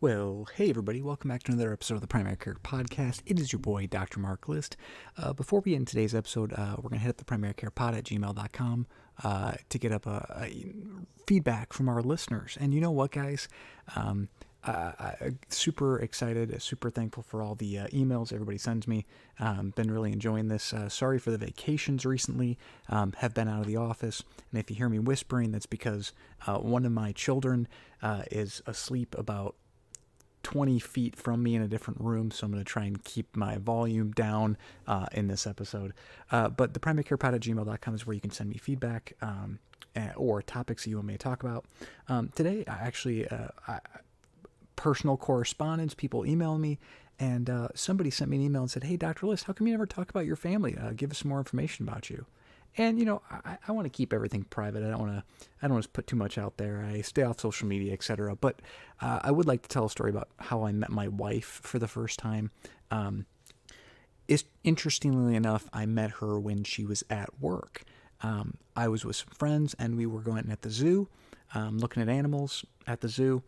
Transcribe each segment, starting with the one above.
Well, hey everybody, welcome back to another episode of the Primary Care Podcast. It is your boy, Dr. Mark List. Before we get into today's episode, we're going to hit up the primarycarepod@gmail.com to get up a feedback from our listeners. And you know what, guys? Super excited, super thankful for all the emails everybody sends me. Been really enjoying this. Sorry for the vacations recently. Have been out of the office. And if you hear me whispering, that's because one of my children is asleep about 20 feet from me in a different room, so I'm going to try and keep my volume down in this episode. But the primarycarepod@gmail.com is where you can send me feedback or topics that you want me to talk about. Today, personal correspondence, people email me, and somebody sent me an email and said, "Hey, Dr. List, how come you never talk about your family? Give us some more information about you." And, you know, I want to keep everything private. I don't want to put too much out there. I stay off social media, etc. But I would like to tell a story about how I met my wife for the first time. Interestingly enough, I met her when she was at work. I was with some friends, and we were going at the zoo, looking at animals at the zoo.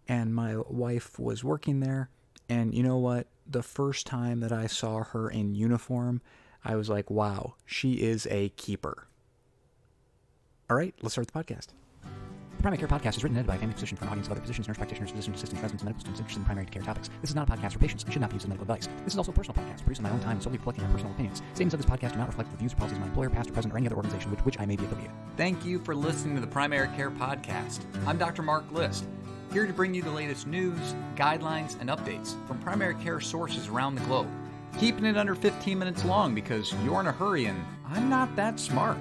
And my wife was working there. And you know what? The first time that I saw her in uniform, I was like, wow, she is a keeper. All right, let's start the podcast. The Primary Care Podcast is written and edited by a family physician for an audience of other physicians, nurse practitioners, physician assistants, residents, and medical students interested in primary care topics. This is not a podcast for patients and should not be used as medical advice. This is also a personal podcast, produced on my own time and solely reflecting my personal opinions. Statements of this podcast do not reflect the views or policies of my employer, past or present, or any other organization with which I may be affiliated. Thank you for listening to the Primary Care Podcast. I'm Dr. Mark List, here to bring you the latest news, guidelines, and updates from primary care sources around the globe. Keeping it under 15 minutes long because you're in a hurry and I'm not that smart.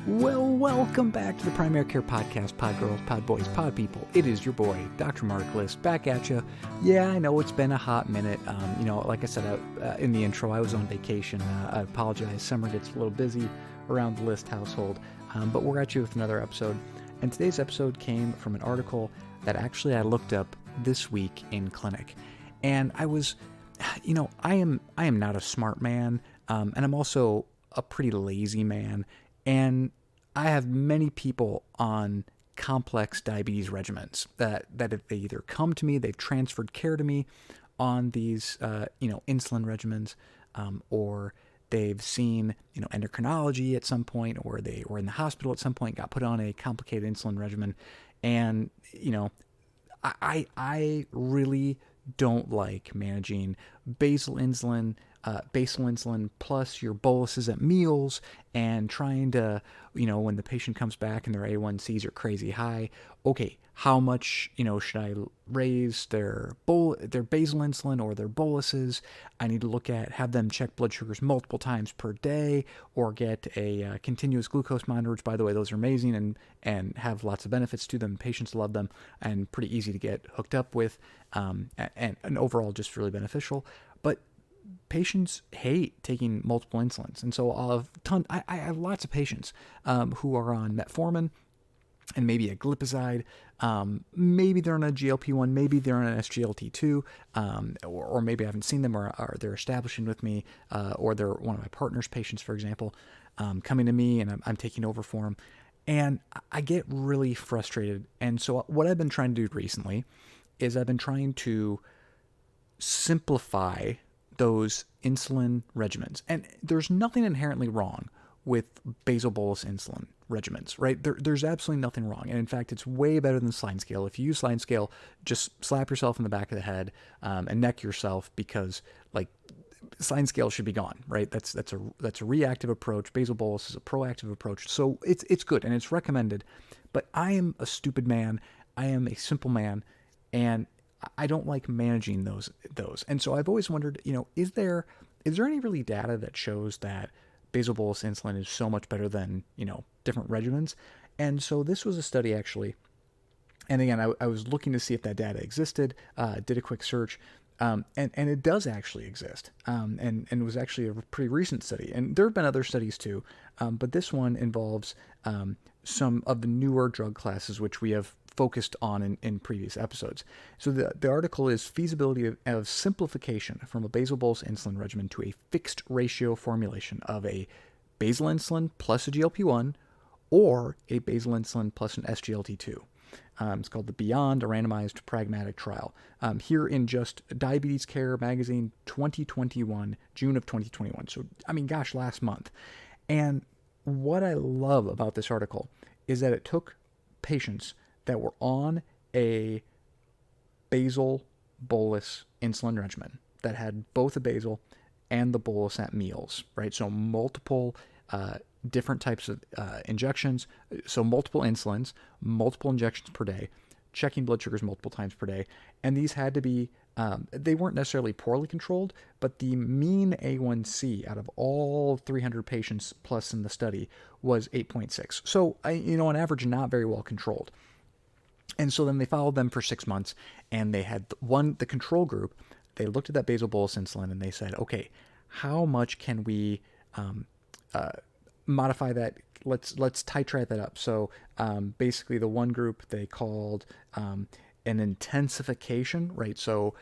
Well, welcome back to the Primary Care Podcast, pod girls, pod boys, pod people. It is your boy, Dr. Mark List, back at you. Yeah, I know it's been a hot minute. Like I said in the intro, I was on vacation. I apologize. Summer gets a little busy around the List household, but we're at you with another episode. And today's episode came from an article that actually I looked up this week in clinic. And I was, I am not a smart man, and I'm also a pretty lazy man. And I have many people on complex diabetes regimens that if they either come to me, they've transferred care to me on these, insulin regimens, or they've seen, endocrinology at some point, or they were in the hospital at some point, got put on a complicated insulin regimen. And, I really don't like managing basal insulin plus your boluses at meals, and trying to, when the patient comes back and their A1Cs are crazy high, okay, how much, should I raise their basal insulin or their boluses? I need to have them check blood sugars multiple times per day, or get a continuous glucose monitor, which, by the way, those are amazing and have lots of benefits to them. Patients love them and pretty easy to get hooked up with, and overall just really beneficial. But patients hate taking multiple insulins, and so I have lots of patients who are on metformin and maybe a glipizide. Maybe they're on a GLP-1, maybe they're on an SGLT2, or maybe I haven't seen them, or they're establishing with me, or they're one of my partner's patients, for example, coming to me, and I'm taking over for them. And I get really frustrated. And so what I've been trying to do recently is I've been trying to simplify those insulin regimens. And there's nothing inherently wrong with basal bolus insulin regimens, right? There's absolutely nothing wrong. And in fact, it's way better than sliding scale. If you use sliding scale, just slap yourself in the back of the head and neck yourself, because sliding scale should be gone, right? That's a reactive approach. Basal bolus is a proactive approach. So it's good and it's recommended. But I am a stupid man. I am a simple man, and I don't like managing those. And so I've always wondered, is there any really data that shows that basal bolus insulin is so much better than, different regimens? And so this was a study, actually. And again, I was looking to see if that data existed, did a quick search, and it does actually exist. And it was actually a pretty recent study. And there have been other studies too, but this one involves some of the newer drug classes, which we have focused on in previous episodes. So the article is feasibility of simplification from a basal bolus insulin regimen to a fixed ratio formulation of a basal insulin plus a GLP-1 or a basal insulin plus an SGLT2. It's called the Beyond, a randomized pragmatic trial. Here in just Diabetes Care magazine, 2021, June of 2021. So, I mean, gosh, last month. And what I love about this article is that it took patients that were on a basal bolus insulin regimen that had both the basal and the bolus at meals, right? So multiple different types of injections, so multiple insulins, multiple injections per day, checking blood sugars multiple times per day. And these had to be, they weren't necessarily poorly controlled, but the mean A1C out of all 300 patients plus in the study was 8.6. So, on average, not very well controlled. And so then they followed them for 6 months, and they had the control group. They looked at that basal bolus insulin, and they said, okay, how much can we modify that? Let's titrate that up. So basically, the one group they called an intensification, right? So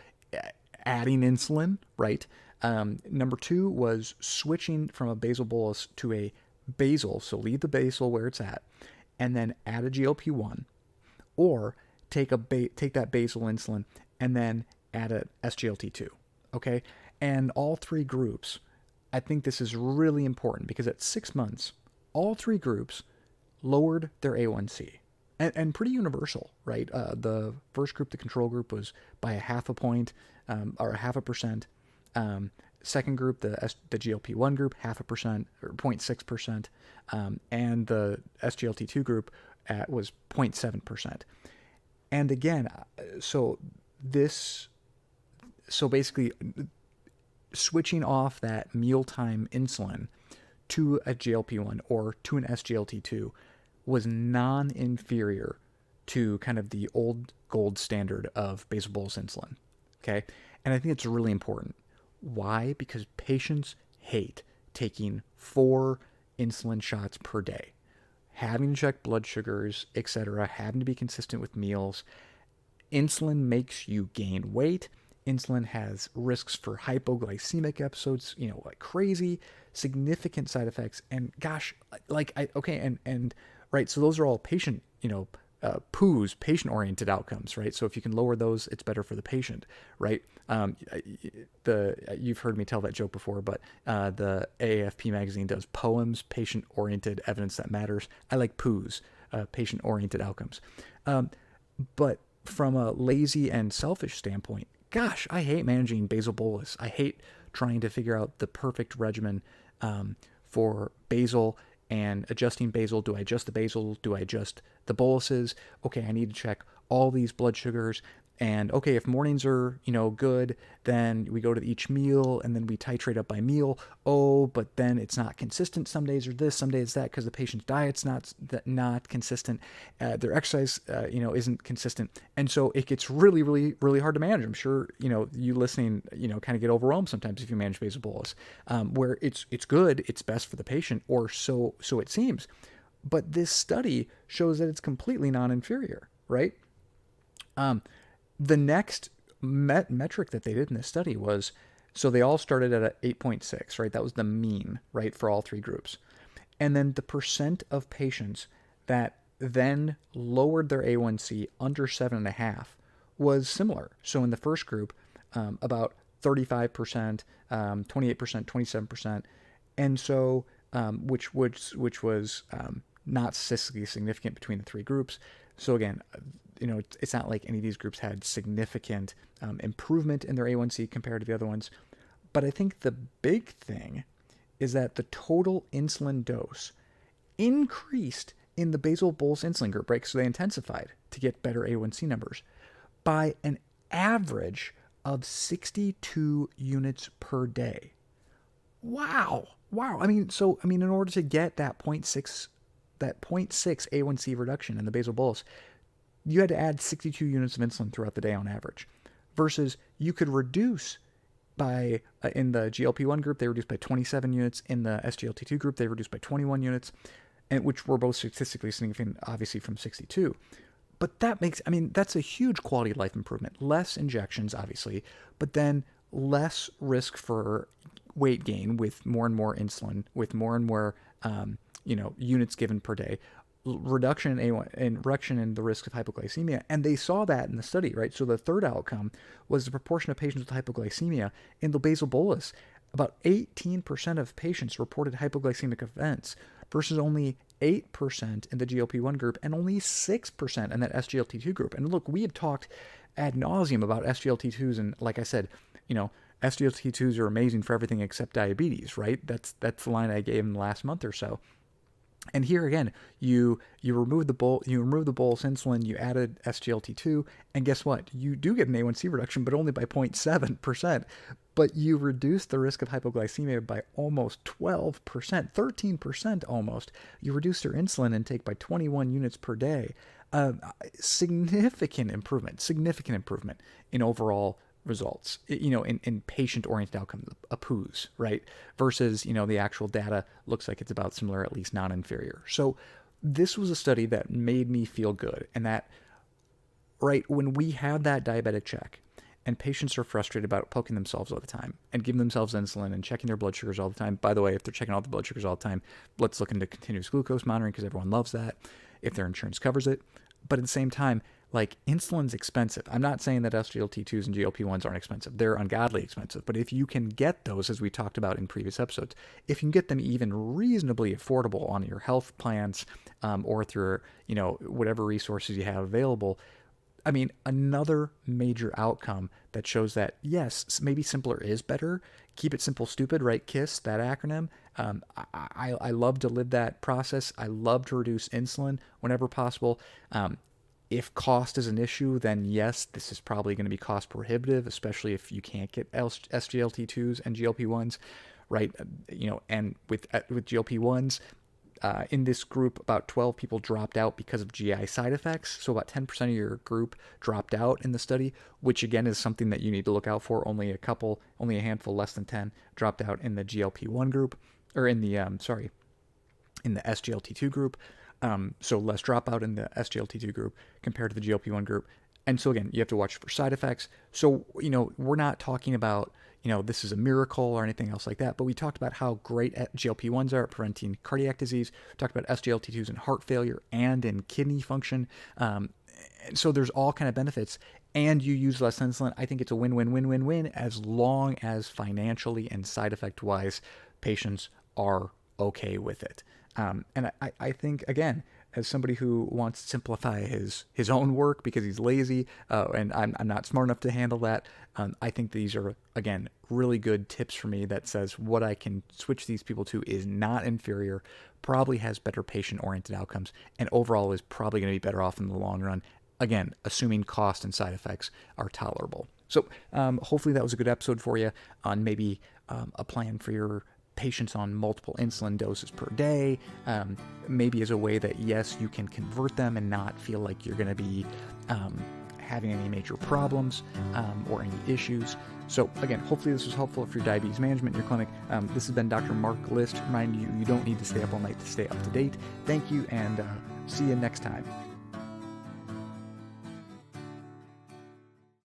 adding insulin, right? Number 2 was switching from a basal bolus to a basal. So leave the basal where it's at, and then add a GLP-1. Or take that basal insulin and then add a SGLT2, okay? And all 3 groups, I think this is really important because at 6 months, all 3 groups lowered their A1C. And pretty universal, right? The first group, the control group, was by a half a point or a half a percent. Second group, the GLP-1 group, 0.5% or 0.6%. And the SGLT2 group was 0.7%. And again, so basically switching off that mealtime insulin to a GLP-1 or to an SGLT2 was non-inferior to kind of the old gold standard of basal bolus insulin. Okay. And I think it's really important. Why? Because patients hate taking 4 insulin shots per day, having to check blood sugars, etc., having to be consistent with meals. Insulin makes you gain weight. Insulin has risks for hypoglycemic episodes, like crazy, significant side effects. And gosh, right, so those are all patient, patient-oriented outcomes, right? So if you can lower those, it's better for the patient, right? You've heard me tell that joke before, but the AAFP magazine does poems, patient-oriented evidence that matters. I like POOs, patient-oriented outcomes. But from a lazy and selfish standpoint, gosh, I hate managing basal bolus. I hate trying to figure out the perfect regimen for basal and adjusting basal. Do I adjust the basal? Do I adjust the boluses? Okay, I need to check all these blood sugars. And okay, if mornings are, good, then we go to each meal and then we titrate up by meal. Oh, but then it's not consistent. Some days are this, some days it's that because the patient's diet's not consistent. Their exercise, isn't consistent. And so it gets really, really, really hard to manage. I'm sure, you listening, kind of get overwhelmed sometimes if you manage basal bolus, where it's good, it's best for the patient, or so it seems. But this study shows that it's completely non-inferior, right? The next metric that they did in this study was, so they all started at a 8.6, right? That was the mean, right, for all 3 groups. And then the percent of patients that then lowered their A1C under 7.5 was similar. So in the first group, about 35%, 28%, 27%. And so, which was not statistically significant between the 3 groups. So again, it's not like any of these groups had significant improvement in their A1C compared to the other ones. But I think the big thing is that the total insulin dose increased in the basal bolus insulin group, right? So they intensified to get better A1C numbers by an average of 62 units per day. Wow. In order to get that 0.6 A1C reduction in the basal bolus, you had to add 62 units of insulin throughout the day on average, versus you could reduce by, in the GLP-1 group, they reduced by 27 units. In the SGLT2 group, they reduced by 21 units, and which were both statistically significant, obviously, from 62. But that's a huge quality of life improvement. Less injections, obviously, but then less risk for weight gain with more and more insulin, with more and more, units given per day. reduction in A1 and reduction in the risk of hypoglycemia, and they saw that in the study, right? So the third outcome was the proportion of patients with hypoglycemia in the basal bolus. About 18% of patients reported hypoglycemic events versus only 8% in the GLP-1 group and only 6% in that SGLT2 group. And look, we had talked ad nauseum about SGLT2s, and like I said, SGLT2s are amazing for everything except diabetes, right? That's the line I gave in the last month or so. And here again, you remove the bolus insulin, you added SGLT2, and guess what? You do get an A1C reduction, but only by 0.7%. But you reduce the risk of hypoglycemia by almost 12%, 13% almost. You reduce your insulin intake by 21 units per day. Significant improvement in overall results, in patient-oriented outcomes, a POOS, right? Versus, the actual data looks like it's about similar, at least non-inferior. So this was a study that made me feel good. And that, right, when we have that diabetic check and patients are frustrated about poking themselves all the time and giving themselves insulin and checking their blood sugars all the time. By the way, if they're checking all the blood sugars all the time, let's look into continuous glucose monitoring because everyone loves that if their insurance covers it. But at the same time, like, insulin's expensive. I'm not saying that SGLT2s and GLP-1s aren't expensive. They're ungodly expensive. But if you can get those, as we talked about in previous episodes, if you can get them even reasonably affordable on your health plans or through, whatever resources you have available, I mean, another major outcome that shows that, yes, maybe simpler is better. Keep it simple, stupid, right? KISS, that acronym. I love to live that process. I love to reduce insulin whenever possible. If cost is an issue, then yes, this is probably going to be cost prohibitive, especially if you can't get SGLT2s and GLP-1s, right? And with GLP-1s, in this group, about 12 people dropped out because of GI side effects. So about 10% of your group dropped out in the study, which again is something that you need to look out for. Only a handful, less than 10, dropped out in the GLP-1 group, or in the SGLT2 group. So less dropout in the SGLT2 group compared to the GLP-1 group. And so again, you have to watch for side effects. So, we're not talking about, this is a miracle or anything else like that, but we talked about how great GLP-1s are at preventing cardiac disease. We talked about SGLT2s in heart failure and in kidney function. And so there's all kind of benefits, and you use less insulin. I think it's a win-win-win-win-win as long as financially and side effect wise patients are okay with it. And I think, again, as somebody who wants to simplify his own work because he's lazy and I'm not smart enough to handle that, I think these are, again, really good tips for me that says what I can switch these people to is not inferior, probably has better patient-oriented outcomes, and overall is probably going to be better off in the long run, again, assuming cost and side effects are tolerable. So hopefully that was a good episode for you on maybe a plan for your patients on multiple insulin doses per day, maybe as a way that, yes, you can convert them and not feel like you're going to be having any major problems or any issues. So again, hopefully this was helpful for your diabetes management in your clinic. This has been Dr. Mark List, reminding you don't need to stay up all night to stay up to date. Thank you, and see you next time.